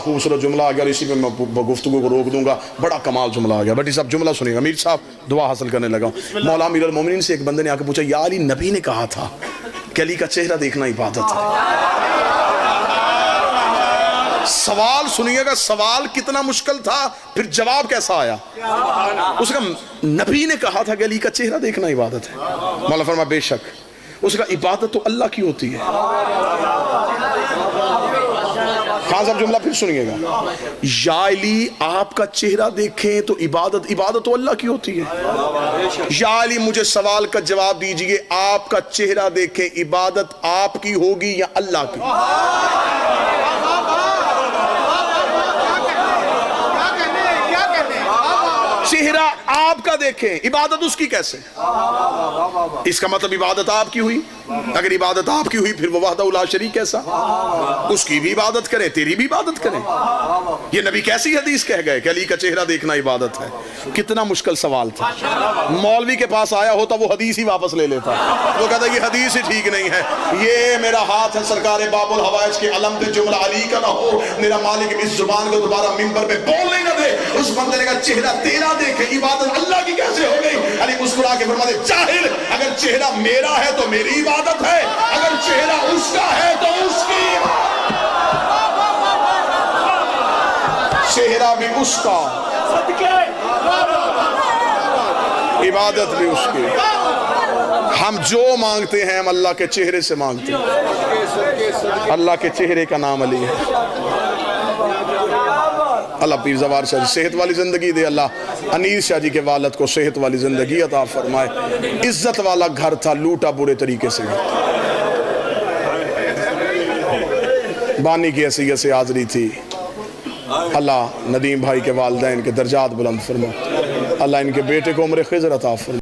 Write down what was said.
खूबसूरत जुमला आ गया और इसी में मैं गुफ्तगू को रोक दूंगा। बड़ा कमाल जुमला आ गया। बट सब जुमला सुनिएगा। मीर साहब दुआ हासिल करने लगा। मौला अमीरुल मोमिनीन से एक बंदे ने आकर पूछा, या अली, नबी ने कहा था कि अली का चेहरा देखना इबादत है। सवाल सुनिएगा, सवाल कितना मुश्किल था, फिर जवाब कैसा आया। उसका नबी ने कहा था कि अली का चेहरा देखना इबादत है। मौला फरमा बेशक। उसका इबादत तो अल्लाह की होती है। खान साहब जुमला फिर सुनिएगा, या अली आपका चेहरा देखें तो इबादत तो अल्लाह की होती है। या अली मुझे सवाल का जवाब दीजिए, आपका चेहरा देखें इबादत आपकी होगी या अल्लाह की? चेहरा आपका देखें, इबादत उसकी कैसे? इसका मतलब इबादत आपकी हुई। अगर इबादत आपकी हुई फिर वो वहदहू ला शरीक कैसा? उसकी भी इबादत करें, तेरी भी इबादत करें। ये नबी कैसी हदीस कह गए कि अली का चेहरा देखना इबादत है? कितना मुश्किल सवाल था। मौलवी के पास आया होता वो हदीस ही वापस ले लेता। वो कहता ये हदीस ही ठीक नहीं है। ये मेरा हाथ है सरकार बाबुल हवाइज के अलम पे जुमला अली का ना हो, मेरा मालिक इस जुबान को दोबारा मिंबर पे बोलने ना दे। उस बंदे का चेहरा तेरा देखे, इबादत अल्लाह की कैसे हो गई? अली मुस्कुरा के फरमाते, जाहिल, अगर चेहरा मेरा है तो मेरी इबादत है, अगर चेहरा उसका है तो उसकी। चेहरा भी उसका, इबादत भी उसकी। हम जो मांगते हैं हम अल्लाह के चेहरे से मांगते हैं। अल्लाह के चेहरे का नाम अली है। अल्लाह पीर ज़वार शाह जी सेहत वाली ज़िंदगी दे। अल्लाह अनीस शाह जी के वालिद को सेहत वाली ज़िंदगी अता फरमाए। इज्जत वाला घर था, लूटा बुरे तरीके से। बानी की हैसियत से हाज़री थी। अल्लाह नदीम भाई के वालिदैन के दर्जात बुलंद फरमा। अल्लाह इनके बेटे को उम्र खिज़र अता फरमा।